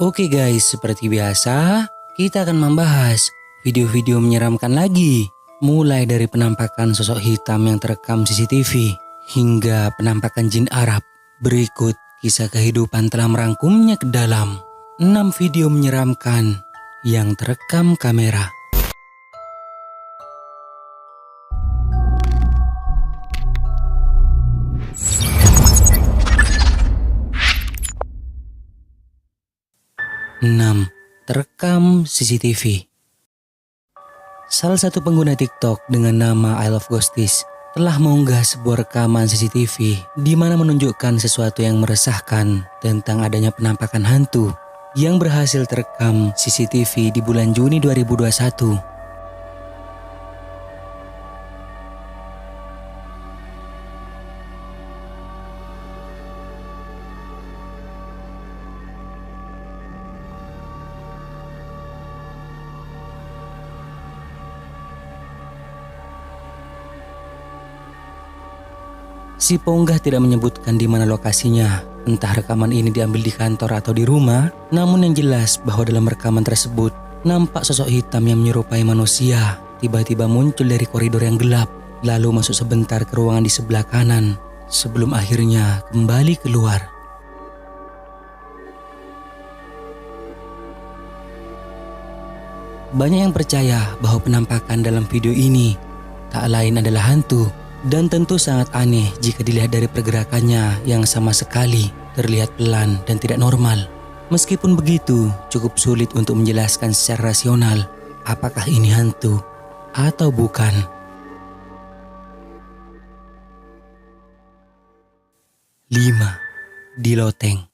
Oke guys, seperti biasa, kita akan membahas video-video menyeramkan lagi. Mulai dari penampakan sosok hitam yang terekam CCTV, hingga penampakan jin Arab. Berikut kisah kehidupan telah merangkumnya ke dalam 6 video menyeramkan yang terekam kamera. Terekam CCTV. Salah satu pengguna TikTok dengan nama I Love Ghosties telah mengunggah sebuah rekaman CCTV di mana menunjukkan sesuatu yang meresahkan tentang adanya penampakan hantu yang berhasil terekam CCTV di bulan Juni 2021. Si pengunggah tidak menyebutkan di mana lokasinya, entah rekaman ini diambil di kantor atau di rumah, namun yang jelas bahwa dalam rekaman tersebut nampak sosok hitam yang menyerupai manusia tiba-tiba muncul dari koridor yang gelap, lalu masuk sebentar ke ruangan di sebelah kanan, sebelum akhirnya kembali keluar. Banyak yang percaya bahwa penampakan dalam video ini tak lain adalah hantu. Dan tentu sangat aneh jika dilihat dari pergerakannya yang sama sekali terlihat pelan dan tidak normal. Meskipun begitu, cukup sulit untuk menjelaskan secara rasional apakah ini hantu atau bukan. 5. Di loteng.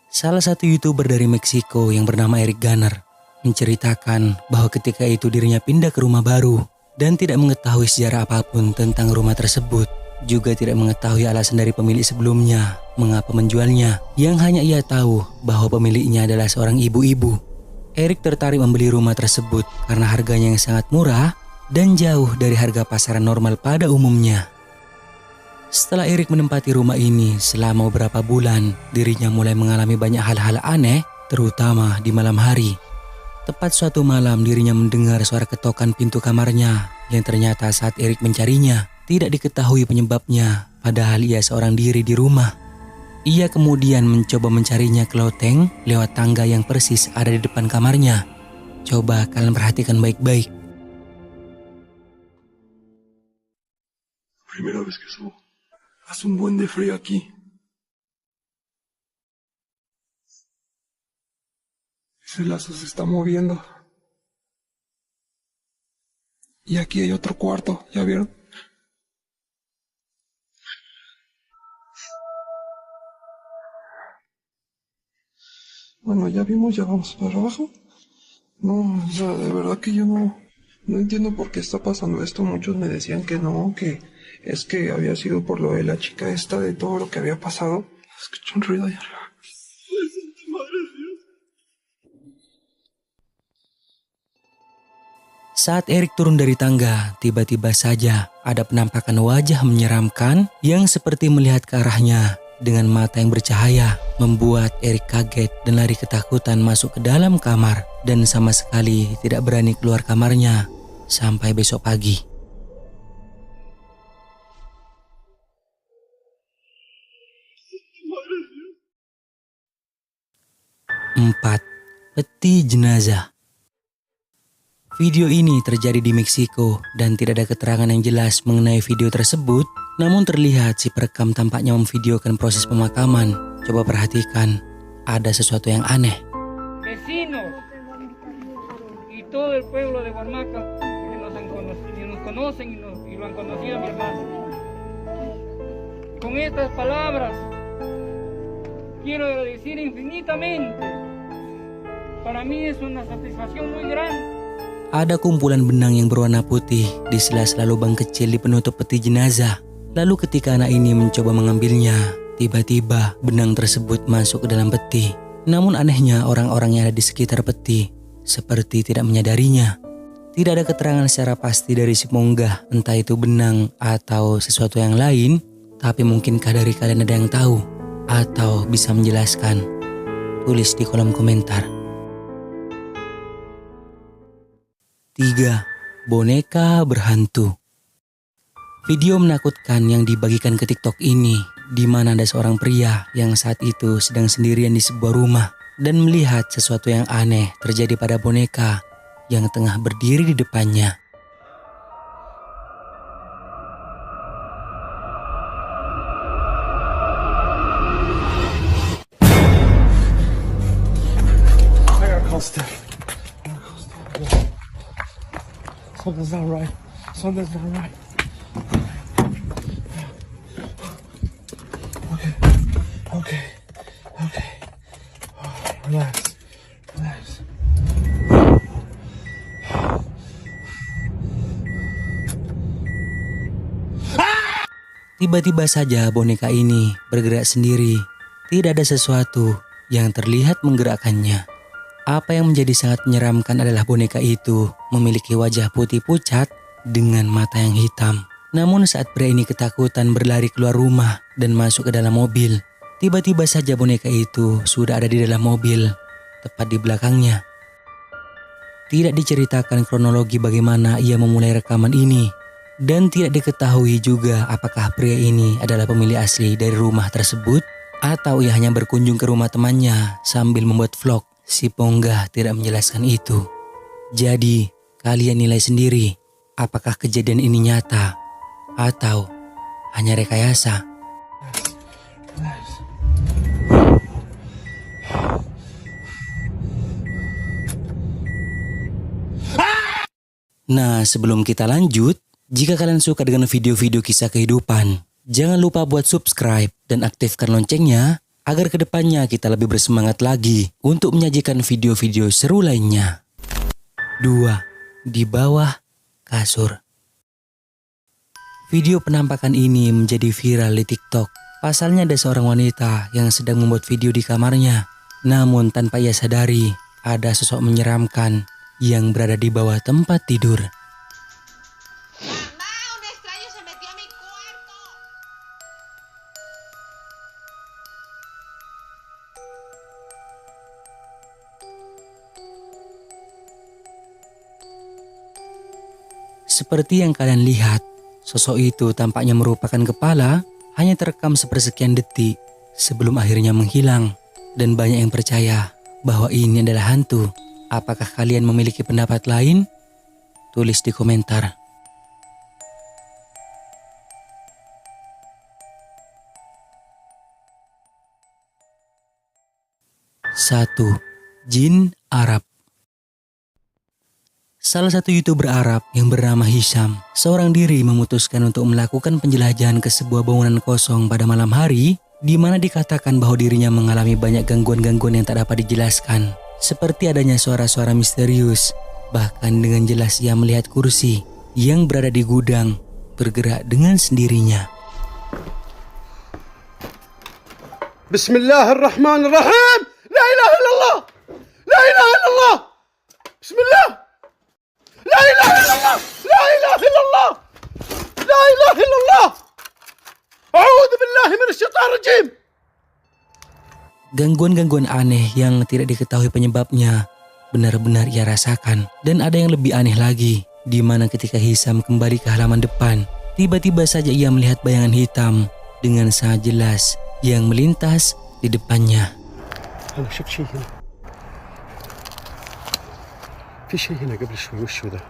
Salah satu YouTuber dari Meksiko yang bernama Eric Garner menceritakan bahwa ketika itu dirinya pindah ke rumah baru dan tidak mengetahui sejarah apapun tentang rumah tersebut. Juga tidak mengetahui alasan dari pemilik sebelumnya mengapa menjualnya. Yang hanya ia tahu bahwa pemiliknya adalah seorang ibu-ibu. Eric tertarik membeli rumah tersebut karena harganya yang sangat murah dan jauh dari harga pasaran normal pada umumnya. Setelah Eric menempati rumah ini selama beberapa bulan, dirinya mulai mengalami banyak hal-hal aneh, terutama di malam hari. Tepat suatu malam dirinya mendengar suara ketokan pintu kamarnya yang ternyata saat Eric mencarinya tidak diketahui penyebabnya, padahal ia seorang diri di rumah. Ia kemudian mencoba mencarinya ke loteng lewat tangga yang persis ada di depan kamarnya. Coba kalian perhatikan baik-baik. Primera vez que subo. Hace un buen de frío aquí. Ese lazo se está moviendo. Y aquí hay otro cuarto, ¿ya vieron? Bueno, ya vimos, ya vamos para abajo. No, o sea, de verdad que yo no entiendo por qué está pasando esto. Muchos me decían que no, que es que había sido por lo de la chica esta, de todo lo que había pasado. Escuché un ruido allá arriba. Saat Eric turun dari tangga, tiba-tiba saja ada penampakan wajah menyeramkan yang seperti melihat ke arahnya dengan mata yang bercahaya, membuat Eric kaget dan lari ketakutan masuk ke dalam kamar dan sama sekali tidak berani keluar kamarnya sampai besok pagi. 4. Peti jenazah. Video ini terjadi di Meksiko dan tidak ada keterangan yang jelas mengenai video tersebut, namun terlihat si perekam tampaknya memvideokan proses pemakaman. Coba perhatikan, ada sesuatu yang aneh. Vecinos y todo el pueblo de Guarmaca que nos conocen y lo han conocido a mi hermano. Con estas palabras quiero decir infinitamente, para mí es una satisfacción muy grande. Ada kumpulan benang yang berwarna putih di sela-sela lubang kecil di penutup peti jenazah. Lalu ketika anak ini mencoba mengambilnya, tiba-tiba benang tersebut masuk ke dalam peti. Namun anehnya orang-orang yang ada di sekitar peti seperti tidak menyadarinya. Tidak ada keterangan secara pasti dari si pengunggah, entah itu benang atau sesuatu yang lain. Tapi mungkinkah dari kalian ada yang tahu atau bisa menjelaskan? Tulis di kolom komentar. 3. Boneka berhantu. Video menakutkan yang dibagikan ke TikTok ini, di mana ada seorang pria yang saat itu sedang sendirian di sebuah rumah dan melihat sesuatu yang aneh terjadi pada boneka yang tengah berdiri di depannya. Something's not right. Something's not right. Okay. Relax. Tiba-tiba saja boneka ini bergerak sendiri. Tidak ada sesuatu yang terlihat menggerakkannya. Apa yang menjadi sangat menyeramkan adalah boneka itu memiliki wajah putih pucat dengan mata yang hitam. Namun saat pria ini ketakutan berlari keluar rumah dan masuk ke dalam mobil, tiba-tiba saja boneka itu sudah ada di dalam mobil, tepat di belakangnya. Tidak diceritakan kronologi bagaimana ia memulai rekaman ini, dan tidak diketahui juga apakah pria ini adalah pemilik asli dari rumah tersebut atau ia hanya berkunjung ke rumah temannya sambil membuat vlog. Si Ponggah tidak menjelaskan itu. Jadi, kalian nilai sendiri apakah kejadian ini nyata atau hanya rekayasa. Nah, sebelum kita lanjut, jika kalian suka dengan video-video kisah kehidupan, jangan lupa buat subscribe dan aktifkan loncengnya agar kedepannya kita lebih bersemangat lagi untuk menyajikan video-video seru lainnya. 2. Di bawah kasur. Video penampakan ini menjadi viral di TikTok. Pasalnya ada seorang wanita yang sedang membuat video di kamarnya. Namun tanpa ia sadari, ada sosok menyeramkan yang berada di bawah tempat tidur. Seperti yang kalian lihat, sosok itu tampaknya merupakan kepala, hanya terekam sepersekian detik sebelum akhirnya menghilang. Dan banyak yang percaya bahwa ini adalah hantu. Apakah kalian memiliki pendapat lain? Tulis di komentar. 1. Jin Arab. Salah satu YouTuber Arab yang bernama Hisham seorang diri memutuskan untuk melakukan penjelajahan ke sebuah bangunan kosong pada malam hari, di mana dikatakan bahwa dirinya mengalami banyak gangguan-gangguan yang tak dapat dijelaskan, seperti adanya suara-suara misterius. Bahkan dengan jelas ia melihat kursi yang berada di gudang bergerak dengan sendirinya. Bismillahirrahmanirrahim. La ilaha illallah. La ilaha illallah. Bismillah. La ilaha illallah. La ilaha illallah. La ilaha illallah. A'udzu billahi minasyaitonir rajim. Gangguan-gangguan aneh yang tidak diketahui penyebabnya benar-benar ia rasakan. Dan ada yang lebih aneh lagi, di mana ketika Hisham kembali ke halaman depan, tiba-tiba saja ia melihat bayangan hitam dengan sangat jelas yang melintas di depannya. أنا شفت شيء هنا. في شيء هنا قبل شوي، وش هو ذا؟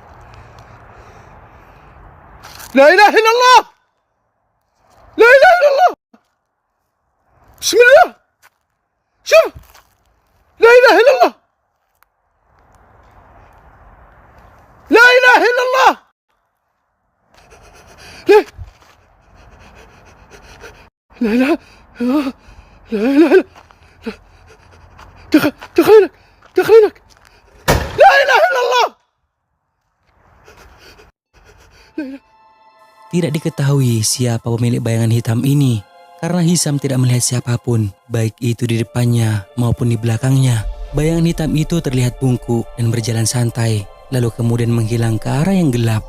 لا إله إلا الله. لا إله إلا الله. بسم الله. شوف. لا إله إلا الله. لا إله إلا الله. لا لا لا لا لا لا دخلينك دخلينك لا إله إلا الله. Tidak diketahui siapa pemilik bayangan hitam ini, karena Hisham tidak melihat siapapun, baik itu di depannya maupun di belakangnya. Bayangan hitam itu terlihat bungkuk dan berjalan santai, lalu kemudian menghilang ke arah yang gelap.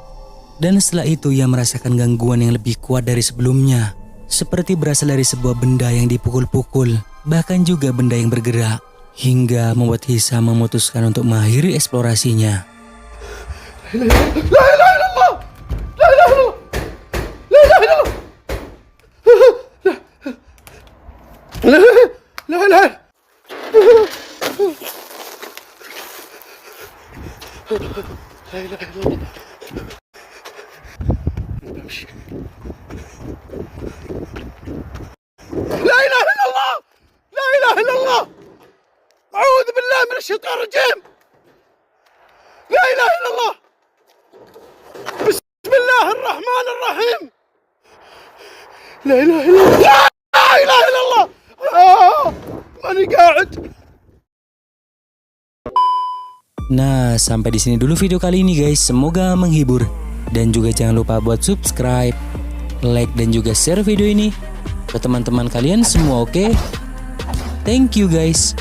Dan setelah itu ia merasakan gangguan yang lebih kuat dari sebelumnya, seperti berasal dari sebuah benda yang dipukul-pukul, bahkan juga benda yang bergerak. hingga membuat Hisam memutuskan untuk mengakhiri eksplorasinya. لا إله إلا الله لا إله إلا الله لا إله إلا الله لا إله لا إله إلا الله بمشي لا إله إلا الله لا إله إلا الله أعوذ بالله من الشيطان الرجيم لا إله إلا الله بسم الله الرحمن الرحيم لا إله إلا الله لا إله إلا الله ماني قاعد. Nah, sampai di sini dulu video kali ini guys. Semoga menghibur. Dan juga jangan lupa buat subscribe, like dan juga share video ini ke teman-teman kalian semua, oke? Thank you guys.